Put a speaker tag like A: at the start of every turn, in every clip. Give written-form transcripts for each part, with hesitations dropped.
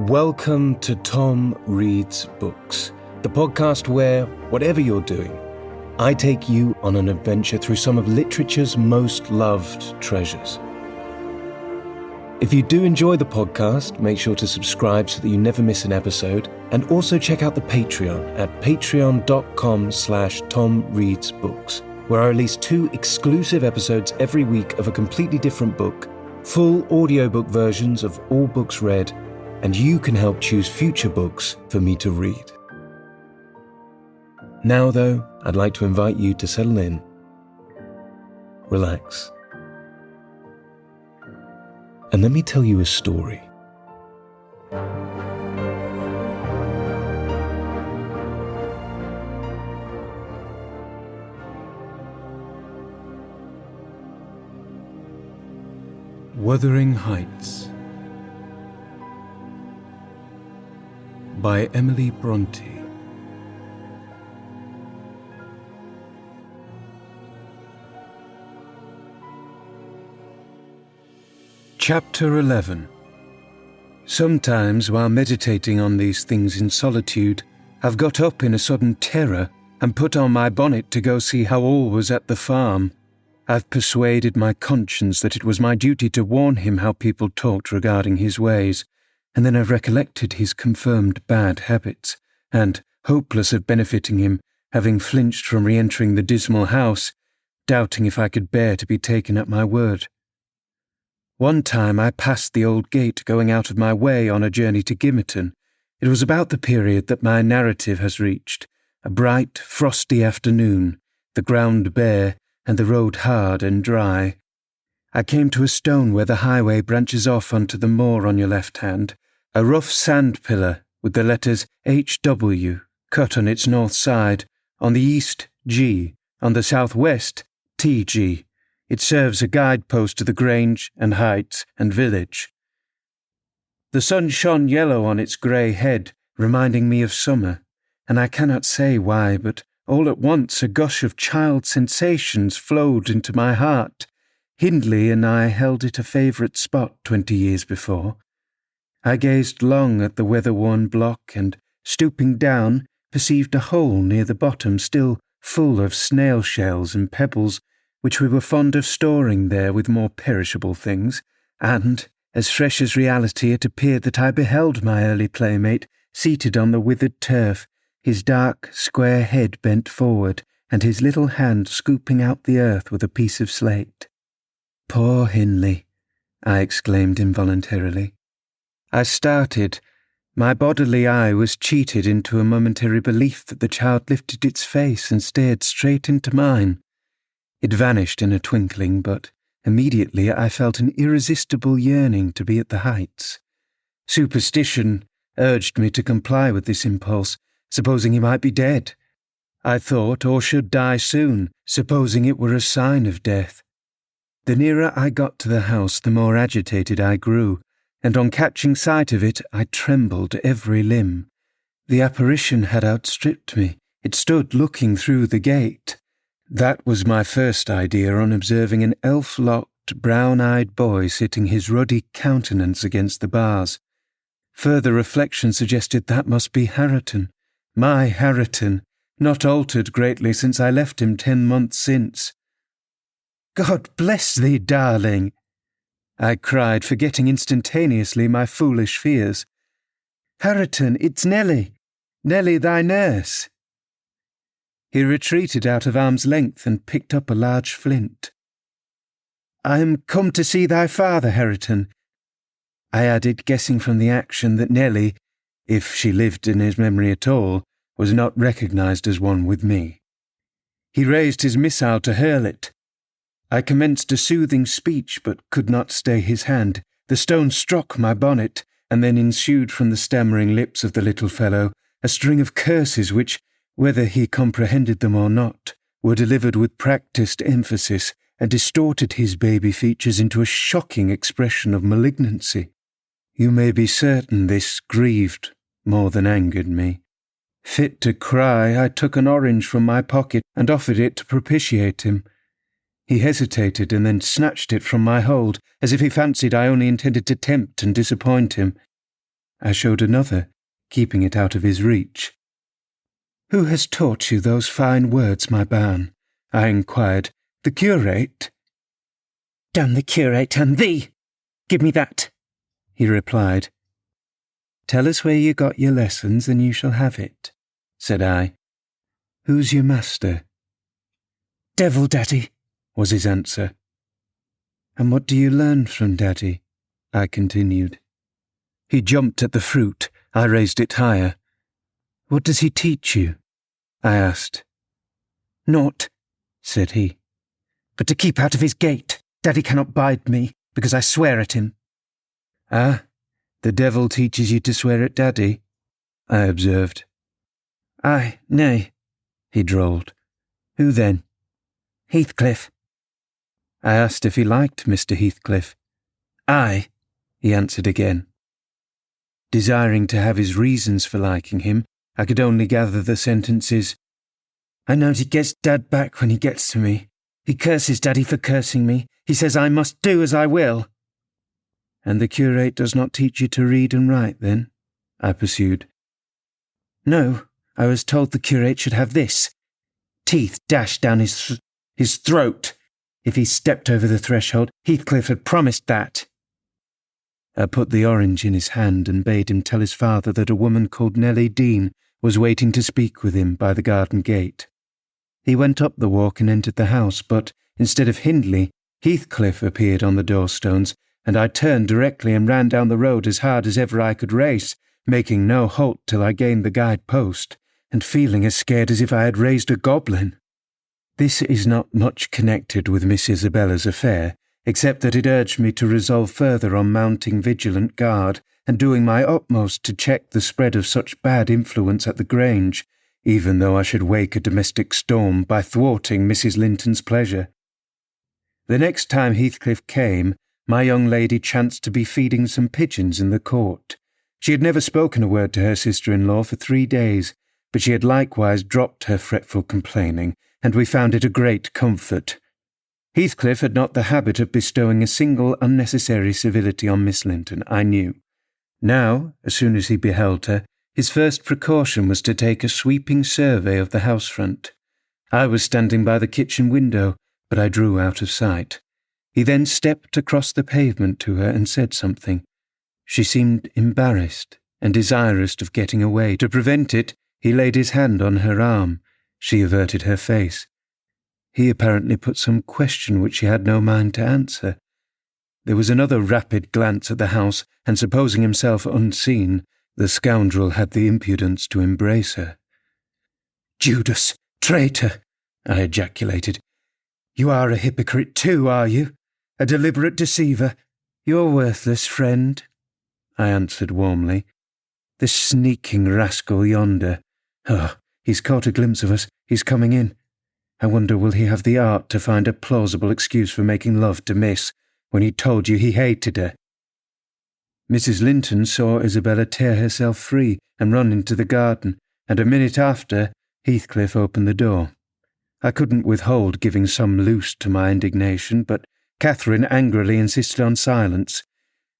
A: Welcome to Tom Reads Books, the podcast where, whatever you're doing, I take you on an adventure through some of literature's most loved treasures. If you do enjoy the podcast, make sure to subscribe so that you never miss an episode, and also check out the Patreon at patreon.com/TomReadsBooks, where I release 2 exclusive episodes every week of a completely different book, full audiobook versions of all books read, and you can help choose future books for me to read. Now, though, I'd like to invite you to settle in, relax, and let me tell you a story. Wuthering Heights by Emily Brontë. Chapter 11. Sometimes, while meditating on these things in solitude, I've got up in a sudden terror and put on my bonnet to go see how all was at the farm. I've persuaded my conscience that it was my duty to warn him how people talked regarding his ways, and then I've recollected his confirmed bad habits, and, hopeless of benefiting him, having flinched from re-entering the dismal house, doubting if I could bear to be taken at my word. One time I passed the old gate going out of my way on a journey to Gimmerton. It was about the period that my narrative has reached, a bright, frosty afternoon, the ground bare, and the road hard and dry. I came to a stone where the highway branches off onto the moor on your left hand, a rough sand pillar with the letters HW cut on its north side, on the east G, on the southwest TG. It serves a guidepost to the Grange and Heights and village. The sun shone yellow on its grey head, reminding me of summer, and I cannot say why, but all at once a gush of child sensations flowed into my heart. Hindley and I held it a favourite spot 20 years before. I gazed long at the weather-worn block and, stooping down, perceived a hole near the bottom still full of snail shells and pebbles, which we were fond of storing there with more perishable things, and, as fresh as reality, it appeared that I beheld my early playmate seated on the withered turf, his dark, square head bent forward, and his little hand scooping out the earth with a piece of slate. "Poor Hindley," I exclaimed involuntarily. I started. My bodily eye was cheated into a momentary belief that the child lifted its face and stared straight into mine. It vanished in a twinkling, but immediately I felt an irresistible yearning to be at the heights. Superstition urged me to comply with this impulse, supposing he might be dead. I thought, or should die soon, supposing it were a sign of death. The nearer I got to the house, the more agitated I grew, and on catching sight of it, I trembled every limb. The apparition had outstripped me. It stood looking through the gate. That was my first idea on observing an elf-locked, brown-eyed boy sitting his ruddy countenance against the bars. Further reflection suggested that must be Hareton, my Hareton, not altered greatly since I left him 10 months since. "God bless thee, darling!" I cried, forgetting instantaneously my foolish fears. "Hareton, it's Nelly thy nurse." He retreated out of arm's length and picked up a large flint. "I am come to see thy father, Hareton," I added, guessing from the action that Nelly, if she lived in his memory at all, was not recognised as one with me. He raised his missile to hurl it. I commenced a soothing speech, but could not stay his hand. The stone struck my bonnet, and then ensued from the stammering lips of the little fellow a string of curses which, whether he comprehended them or not, were delivered with practised emphasis and distorted his baby features into a shocking expression of malignancy. You may be certain this grieved more than angered me. Fit to cry, I took an orange from my pocket and offered it to propitiate him. He hesitated and then snatched it from my hold, as if he fancied I only intended to tempt and disappoint him. I showed another, keeping it out of his reach. "Who has taught you those fine words, my bairn?" I inquired. "The curate?" "Damn the curate and thee! Give me that," he replied. "Tell us where you got your lessons and you shall have it," said I. "Who's your master?" "Devil Daddy," was his answer. "And what do you learn from Daddy?" I continued. He jumped at the fruit. I raised it higher. "What does he teach you?" I asked. "Naught," said he, "but to keep out of his gate. Daddy cannot bide me, because I swear at him." "Ah, the devil teaches you to swear at Daddy?" I observed. "Aye, nay," he drawled. "Who then?" "Heathcliff." I asked if he liked Mr. Heathcliff. "Aye," he answered again. Desiring to have his reasons for liking him, I could only gather the sentences, "I know he gets Dad back when he gets to me. He curses Daddy for cursing me. He says I must do as I will." "And the curate does not teach you to read and write, then?" I pursued. "No, I was told the curate should have this. Teeth dashed down his throat. If he stepped over the threshold, Heathcliff had promised that." I put the orange in his hand and bade him tell his father that a woman called Nellie Dean was waiting to speak with him by the garden gate. He went up the walk and entered the house, but instead of Hindley, Heathcliff appeared on the doorstones, and I turned directly and ran down the road as hard as ever I could race, making no halt till I gained the guide-post, and feeling as scared as if I had raised a goblin. This is not much connected with Miss Isabella's affair, except that it urged me to resolve further on mounting vigilant guard and doing my utmost to check the spread of such bad influence at the Grange, even though I should wake a domestic storm by thwarting Mrs. Linton's pleasure. The next time Heathcliff came, my young lady chanced to be feeding some pigeons in the court. She had never spoken a word to her sister-in-law for 3 days, but she had likewise dropped her fretful complaining, and we found it a great comfort. Heathcliff had not the habit of bestowing a single unnecessary civility on Miss Linton, I knew. Now, as soon as he beheld her, his first precaution was to take a sweeping survey of the house front. I was standing by the kitchen window, but I drew out of sight. He then stepped across the pavement to her and said something. She seemed embarrassed and desirous of getting away. To prevent it, he laid his hand on her arm. She averted her face. He apparently put some question which she had no mind to answer. There was another rapid glance at the house, and supposing himself unseen, the scoundrel had the impudence to embrace her. "Judas, traitor!" I ejaculated. "You are a hypocrite too, are you? A deliberate deceiver? You're worthless, friend," I answered warmly. "The sneaking rascal yonder. Oh, he's caught a glimpse of us. He's coming in. I wonder will he have the art to find a plausible excuse for making love to Miss, when he told you he hated her?" Mrs. Linton saw Isabella tear herself free and run into the garden, and a minute after, Heathcliff opened the door. I couldn't withhold giving some loose to my indignation, but Catherine angrily insisted on silence,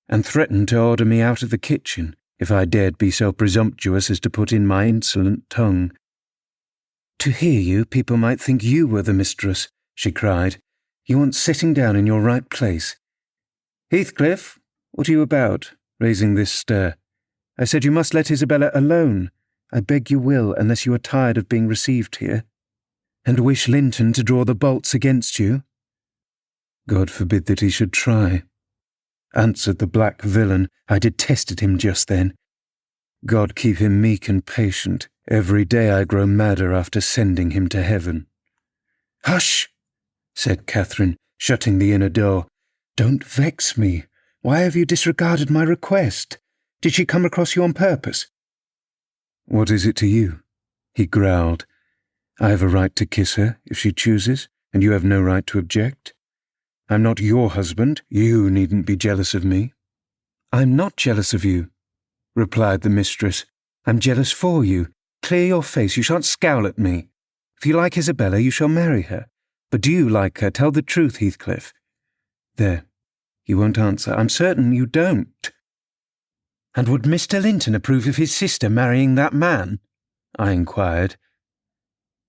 A: and threatened to order me out of the kitchen if I dared be so presumptuous as to put in my insolent tongue. "To hear you, people might think you were the mistress," she cried. "You want sitting down in your right place. Heathcliff, what are you about, raising this stir? I said you must let Isabella alone. I beg you will, unless you are tired of being received here. And wish Linton to draw the bolts against you?" "God forbid that he should try," answered the black villain. I detested him just then. "God keep him meek and patient. Every day I grow madder after sending him to heaven." "Hush!" said Catherine, shutting the inner door. "Don't vex me. Why have you disregarded my request? Did she come across you on purpose?" "What is it to you?" he growled. "I have a right to kiss her if she chooses, and you have no right to object. I'm not your husband. You needn't be jealous of me." "I'm not jealous of you," replied the mistress. "I'm jealous for you. Clear your face. You shan't scowl at me. If you like Isabella, you shall marry her. But do you like her? Tell the truth, Heathcliff." "There. You won't answer. I'm certain you don't." And would Mr. Linton approve of his sister marrying that man? I inquired.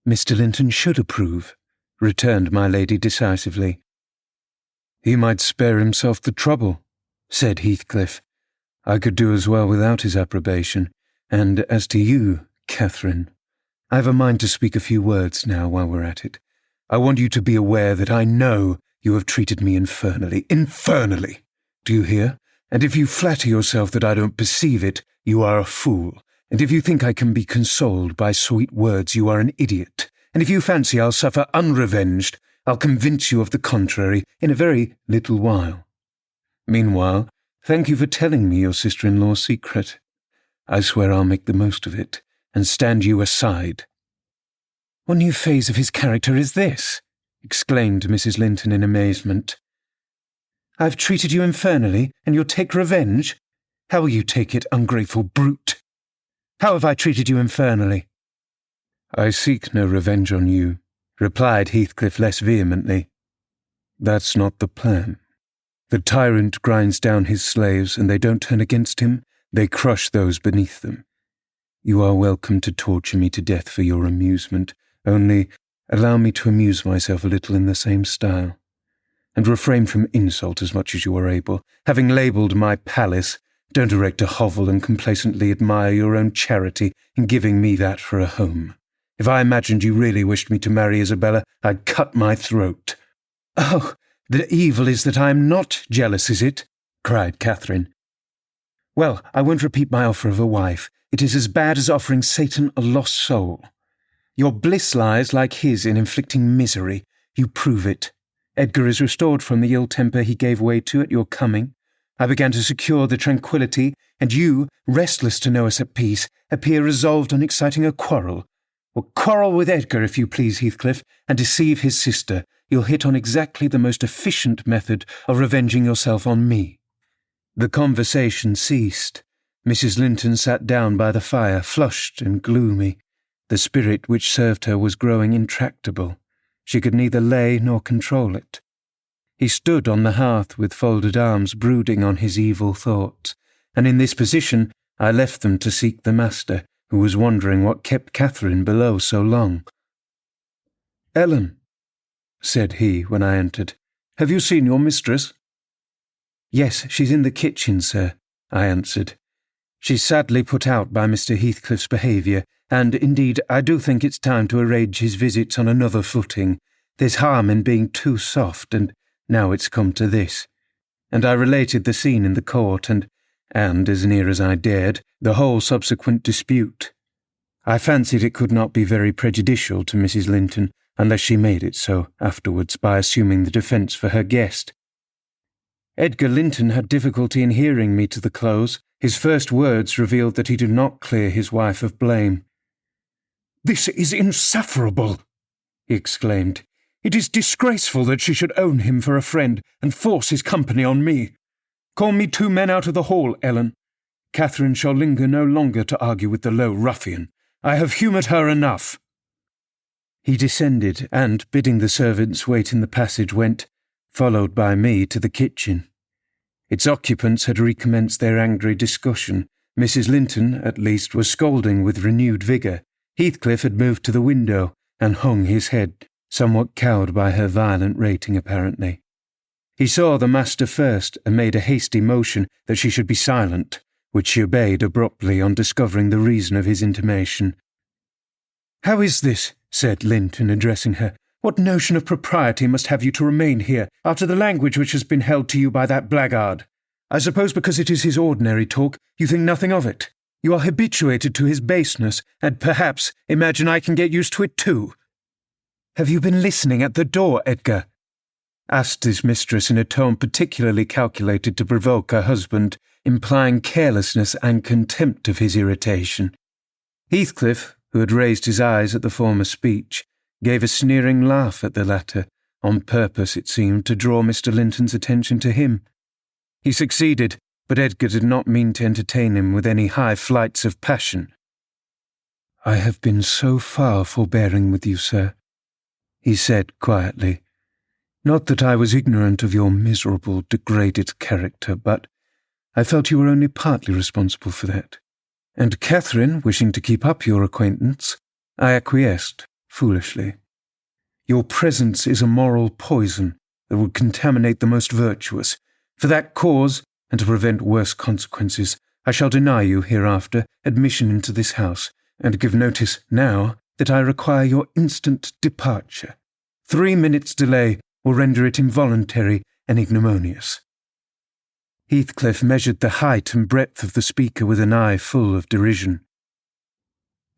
A: Mr. Linton should approve, returned my lady decisively. He might spare himself the trouble, said Heathcliff. I could do as well without his approbation, and as to you, Catherine, I've a mind to speak a few words now while we're at it. I want you to be aware that I know you have treated me infernally. Infernally! Do you hear? And if you flatter yourself that I don't perceive it, you are a fool. And if you think I can be consoled by sweet words, you are an idiot. And if you fancy I'll suffer unrevenged, I'll convince you of the contrary in a very little while. Meanwhile, thank you for telling me your sister-in-law's secret. I swear I'll make the most of it, and stand you aside. What new phase of his character is this? Exclaimed Mrs. Linton in amazement. I've treated you infernally, and you'll take revenge? How will you take it, ungrateful brute? How have I treated you infernally? I seek no revenge on you, replied Heathcliff less vehemently. That's not the plan. The tyrant grinds down his slaves, and they don't turn against him, they crush those beneath them. You are welcome to torture me to death for your amusement, only allow me to amuse myself a little in the same style. And refrain from insult as much as you are able. Having labelled my palace, don't erect a hovel and complacently admire your own charity in giving me that for a home. If I imagined you really wished me to marry Isabella, I'd cut my throat. Oh, the evil is that I am not jealous, is it? Cried Catherine. Well, I won't repeat my offer of a wife. It is as bad as offering Satan a lost soul. Your bliss lies, like his, in inflicting misery. You prove it. Edgar is restored from the ill temper he gave way to at your coming. I began to secure the tranquillity, and you, restless to know us at peace, appear resolved on exciting a quarrel. Well, quarrel with Edgar, if you please, Heathcliff, and deceive his sister. You'll hit on exactly the most efficient method of revenging yourself on me. The conversation ceased. Mrs. Linton sat down by the fire, flushed and gloomy. The spirit which served her was growing intractable. She could neither lay nor control it. He stood on the hearth with folded arms, brooding on his evil thoughts, and in this position I left them to seek the master, who was wondering what kept Catherine below so long. "Ellen," said he when I entered, "have you seen your mistress?" "Yes, she's in the kitchen, sir," I answered. "She's sadly put out by Mr. Heathcliff's behaviour, and, indeed, I do think it's time to arrange his visits on another footing. There's harm in being too soft, and now it's come to this." And I related the scene in the court and, as near as I dared, the whole subsequent dispute. I fancied it could not be very prejudicial to Mrs. Linton, unless she made it so afterwards by assuming the defence for her guest. Edgar Linton had difficulty in hearing me to the close. His first words revealed that he did not clear his wife of blame. "This is insufferable," he exclaimed. "It is disgraceful that she should own him for a friend and force his company on me. Call me 2 men out of the hall, Ellen. Catherine shall linger no longer to argue with the low ruffian. I have humoured her enough." He descended and, bidding the servants wait in the passage, went, followed by me, to the kitchen. Its occupants had recommenced their angry discussion. Mrs. Linton, at least, was scolding with renewed vigour. Heathcliff had moved to the window and hung his head, somewhat cowed by her violent rating apparently. He saw the master first and made a hasty motion that she should be silent, which she obeyed abruptly on discovering the reason of his intimation. "How is this?" said Linton, addressing her. "What notion of propriety must have you to remain here, after the language which has been held to you by that blackguard? I suppose because it is his ordinary talk, you think nothing of it. You are habituated to his baseness, and perhaps imagine I can get used to it too." "Have you been listening at the door, Edgar?" asked his mistress in a tone particularly calculated to provoke her husband, implying carelessness and contempt of his irritation. Heathcliff, who had raised his eyes at the former speech, gave a sneering laugh at the latter, on purpose, it seemed, to draw Mr. Linton's attention to him. He succeeded, but Edgar did not mean to entertain him with any high flights of passion. "I have been so far forbearing with you, sir," he said quietly. "Not that I was ignorant of your miserable, degraded character, but I felt you were only partly responsible for that. And Catherine, wishing to keep up your acquaintance, I acquiesced, foolishly. Your presence is a moral poison that would contaminate the most virtuous. For that cause, and to prevent worse consequences, I shall deny you hereafter admission into this house, and give notice now that I require your instant departure. 3 minutes' delay will render it involuntary and ignominious." Heathcliff measured the height and breadth of the speaker with an eye full of derision.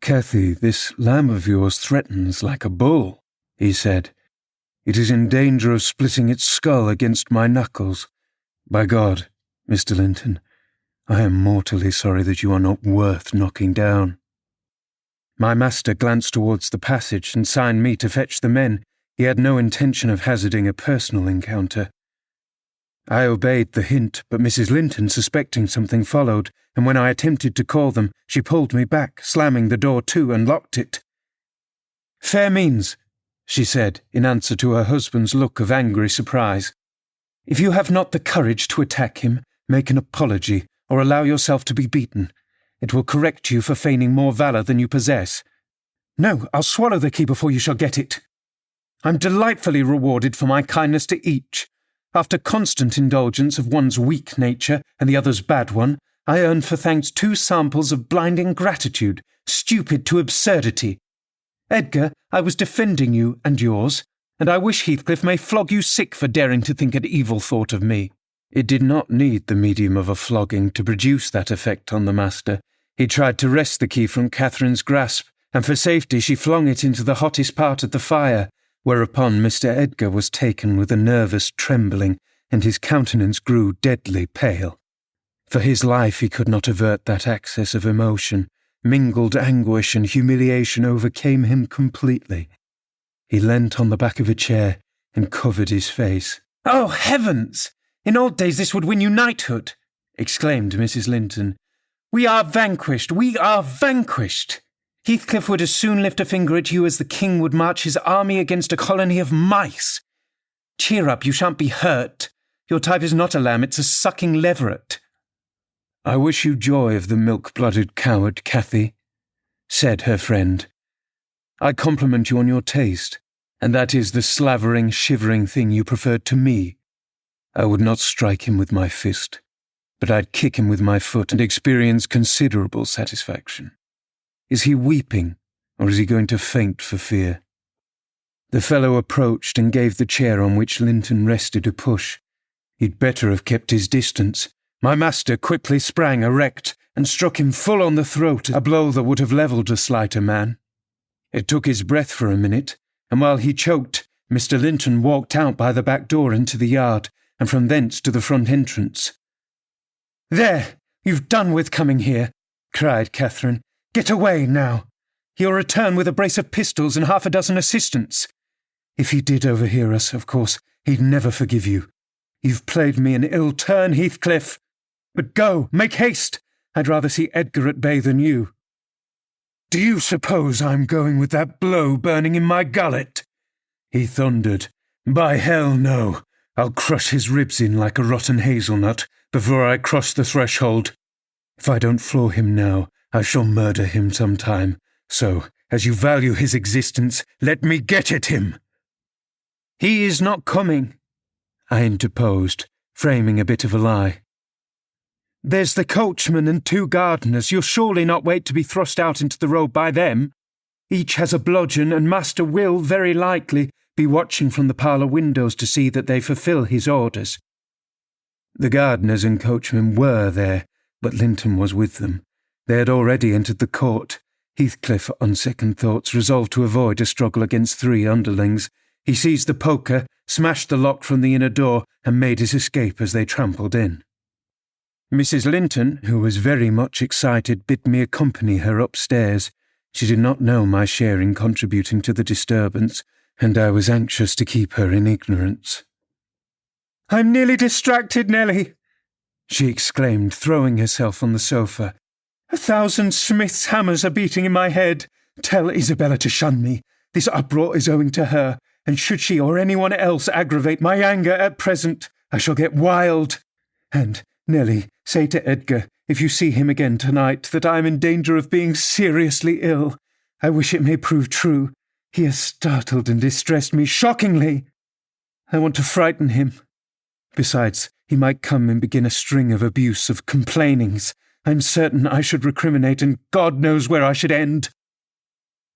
A: "Cathy, this lamb of yours threatens like a bull," he said. "It is in danger of splitting its skull against my knuckles. By God, Mr. Linton, I am mortally sorry that you are not worth knocking down." My master glanced towards the passage and signed me to fetch the men. He had no intention of hazarding a personal encounter. I obeyed the hint, but Mrs. Linton, suspecting something, followed, and when I attempted to call them, she pulled me back, slamming the door to and locked it. "Fair means," she said, in answer to her husband's look of angry surprise. "If you have not the courage to attack him, make an apology, or allow yourself to be beaten. It will correct you for feigning more valour than you possess. No, I'll swallow the key before you shall get it. I'm delightfully rewarded for my kindness to each. After constant indulgence of one's weak nature and the other's bad one, I earned for thanks 2 samples of blinding gratitude, stupid to absurdity. Edgar, I was defending you and yours, and I wish Heathcliff may flog you sick for daring to think an evil thought of me." It did not need the medium of a flogging to produce that effect on the master. He tried to wrest the key from Catherine's grasp, and for safety she flung it into the hottest part of the fire, whereupon Mr. Edgar was taken with a nervous trembling, and his countenance grew deadly pale. For his life he could not avert that access of emotion. Mingled anguish and humiliation overcame him completely. He leant on the back of a chair and covered his face. "Oh, heavens! In old days this would win you knighthood!" exclaimed Mrs. Linton. "We are vanquished! We are vanquished! Heathcliff would as soon lift a finger at you as the king would march his army against a colony of mice. Cheer up, you shan't be hurt. Your type is not a lamb, it's a sucking leveret." "I wish you joy of the milk-blooded coward, Cathy," said her friend. "I compliment you on your taste, and that is the slavering, shivering thing you preferred to me. I would not strike him with my fist, but I'd kick him with my foot and experience considerable satisfaction. Is he weeping, or is he going to faint for fear?" The fellow approached and gave the chair on which Linton rested a push. He'd better have kept his distance. My master quickly sprang erect and struck him full on the throat, a blow that would have levelled a slighter man. It took his breath for a minute, and while he choked, Mr. Linton walked out by the back door into the yard, and from thence to the front entrance. "There, you've done with coming here," cried Catherine. "Get away now. He'll return with a brace of pistols and 6 assistants. If he did overhear us, of course, he'd never forgive you. You've played me an ill turn, Heathcliff. But go, make haste. I'd rather see Edgar at bay than you." "Do you suppose I'm going with that blow burning in my gullet?" he thundered. "By hell, no. I'll crush his ribs in like a rotten hazelnut before I cross the threshold. If I don't floor him now, I shall murder him sometime. So, as you value his existence, let me get at him." "He is not coming," I interposed, framing a bit of a lie. "There's the coachman and 2 gardeners. You'll surely not wait to be thrust out into the road by them. Each has a bludgeon, and master will, very likely, be watching from the parlour windows to see that they fulfil his orders." The gardeners and coachmen were there, but Linton was with them. They had already entered the court. Heathcliff, on second thoughts, resolved to avoid a struggle against 3 underlings. He seized the poker, smashed the lock from the inner door, and made his escape as they trampled in. Mrs. Linton, who was very much excited, bid me accompany her upstairs. She did not know my share in contributing to the disturbance, and I was anxious to keep her in ignorance. "I'm nearly distracted, Nellie," she exclaimed, throwing herself on the sofa. "1,000 Smith's hammers are beating in my head. Tell Isabella to shun me. This uproar is owing to her, and should she or anyone else aggravate my anger at present, I shall get wild. And, Nellie, Say to Edgar, if you see him again tonight, that I am in danger of being seriously ill. I wish it may prove true. He has startled and distressed me shockingly. I want to frighten him. Besides, he might come and begin a string of abusive complainings. I'm certain I should recriminate, and God knows where I should end.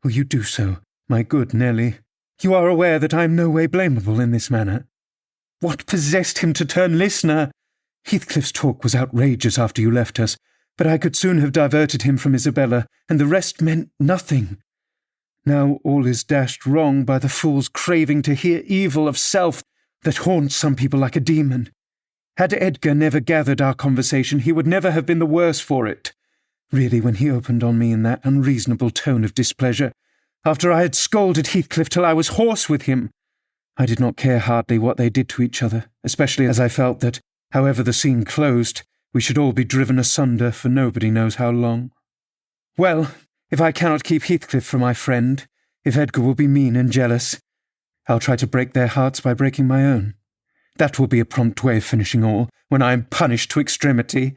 A: Will you do so, my good Nelly? You are aware that I am no way blamable in this matter. What possessed him to turn listener? Heathcliff's talk was outrageous after you left us, but I could soon have diverted him from Isabella, and the rest meant nothing. Now all is dashed wrong by the fool's craving to hear evil of self that haunts some people like a demon. Had Edgar never gathered our conversation, he would never have been the worse for it. Really, when he opened on me in that unreasonable tone of displeasure, after I had scolded Heathcliff till I was hoarse with him, I did not care hardly what they did to each other, especially as I felt that, however the scene closed, we should all be driven asunder for nobody knows how long. Well, if I cannot keep Heathcliff from my friend, if Edgar will be mean and jealous, I'll try to break their hearts by breaking my own. That will be a prompt way of finishing all, when I am punished to extremity.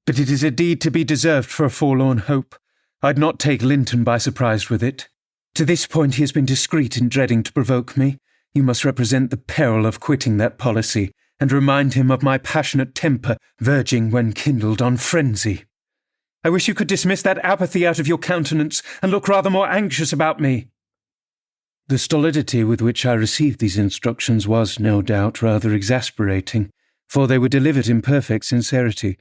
A: But it is a deed to be deserved for a forlorn hope. I'd not take Linton by surprise with it. To this point he has been discreet in dreading to provoke me. You must represent the peril of quitting that policy, and remind him of my passionate temper, verging when kindled on frenzy. I wish you could dismiss that apathy out of your countenance, and look rather more anxious about me. The stolidity with which I received these instructions was, no doubt, rather exasperating, for they were delivered in perfect sincerity.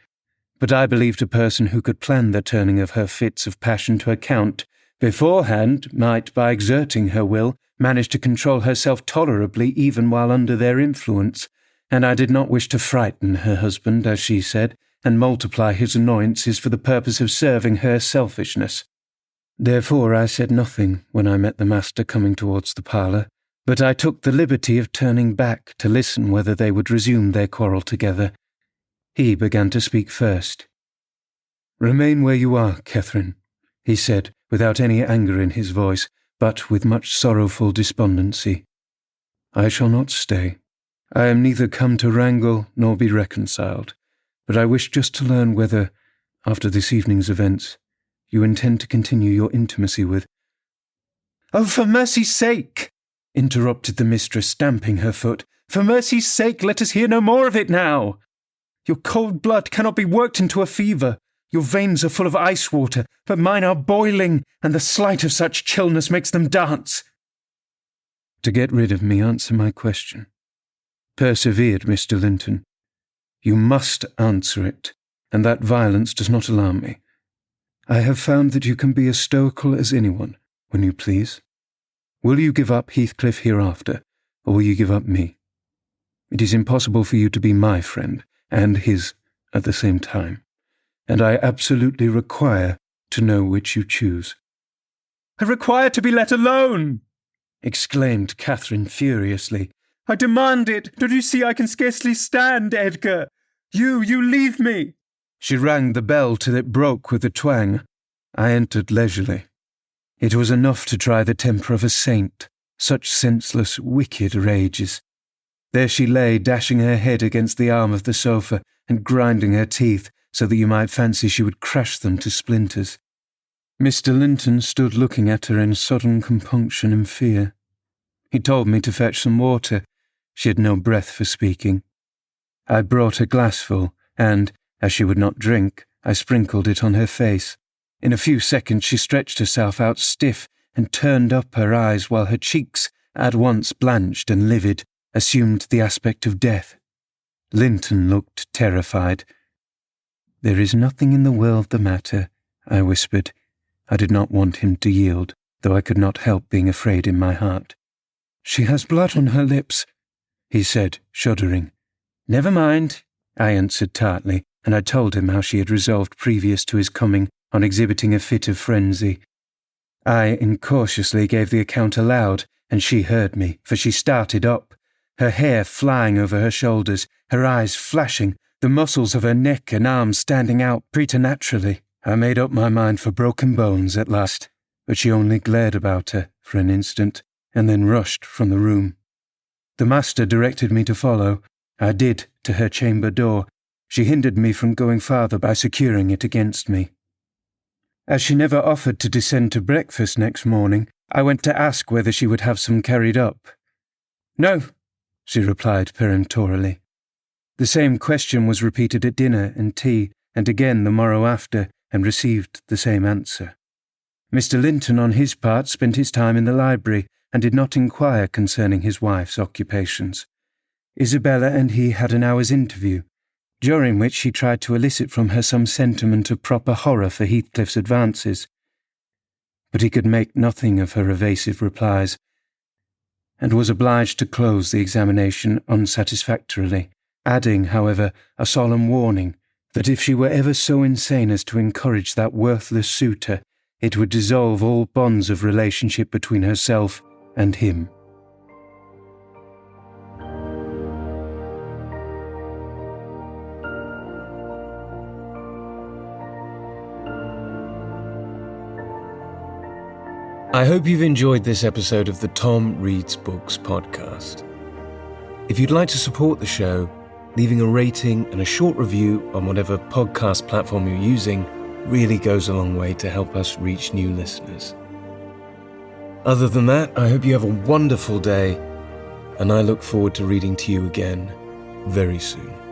A: But I believed a person who could plan the turning of her fits of passion to account beforehand might, by exerting her will, manage to control herself tolerably even while under their influence, and I did not wish to frighten her husband, as she said, and multiply his annoyances for the purpose of serving her selfishness. Therefore I said nothing when I met the master coming towards the parlour, but I took the liberty of turning back to listen whether they would resume their quarrel together. He began to speak first. "Remain where you are, Catherine," he said, without any anger in his voice, but with much sorrowful despondency. "I shall not stay. I am neither come to wrangle nor be reconciled, but I wish just to learn whether, after this evening's events, you intend to continue your intimacy with—" "Oh, for mercy's sake!" interrupted the mistress, stamping her foot. "For mercy's sake, let us hear no more of it now. Your cold blood cannot be worked into a fever. Your veins are full of ice water, but mine are boiling, and the slight of such chillness makes them dance." "To get rid of me, answer my question," persevered Mr. Linton. "You must answer it, and that violence does not alarm me. I have found that you can be as stoical as anyone, when you please. Will you give up Heathcliff hereafter, or will you give up me? It is impossible for you to be my friend, and his, at the same time, and I absolutely require to know which you choose." "I require to be let alone!" exclaimed Catherine furiously. "I demand it! Don't you see I can scarcely stand, Edgar? You leave me!" She rang the bell till it broke with a twang. I entered leisurely. It was enough to try the temper of a saint, such senseless, wicked rages. There she lay, dashing her head against the arm of the sofa and grinding her teeth so that you might fancy she would crush them to splinters. Mr. Linton stood looking at her in sudden compunction and fear. He told me to fetch some water. She had no breath for speaking. I brought a glassful, and, as she would not drink, I sprinkled it on her face. In a few seconds she stretched herself out stiff and turned up her eyes while her cheeks, at once blanched and livid, assumed the aspect of death. Linton looked terrified. "There is nothing in the world the matter," I whispered. I did not want him to yield, though I could not help being afraid in my heart. "She has blood on her lips," he said, shuddering. "Never mind," I answered tartly, and I told him how she had resolved previous to his coming on exhibiting a fit of frenzy. I incautiously gave the account aloud, and she heard me, for she started up, her hair flying over her shoulders, her eyes flashing, the muscles of her neck and arms standing out preternaturally. I made up my mind for broken bones at last, but she only glared about her for an instant, and then rushed from the room. The master directed me to follow. I did, to her chamber door, She hindered me from going farther by securing it against me. As she never offered to descend to breakfast next morning, I went to ask whether she would have some carried up. "No," she replied peremptorily. The same question was repeated at dinner and tea, and again the morrow after, and received the same answer. Mr. Linton, on his part, spent his time in the library, and did not inquire concerning his wife's occupations. Isabella and he had an hour's interview, during which she tried to elicit from her some sentiment of proper horror for Heathcliff's advances. But he could make nothing of her evasive replies, and was obliged to close the examination unsatisfactorily, adding, however, a solemn warning that if she were ever so insane as to encourage that worthless suitor, it would dissolve all bonds of relationship between herself and him. I hope you've enjoyed this episode of the Tom Reads Books podcast. If you'd like to support the show, leaving a rating and a short review on whatever podcast platform you're using really goes a long way to help us reach new listeners. Other than that, I hope you have a wonderful day, and I look forward to reading to you again very soon.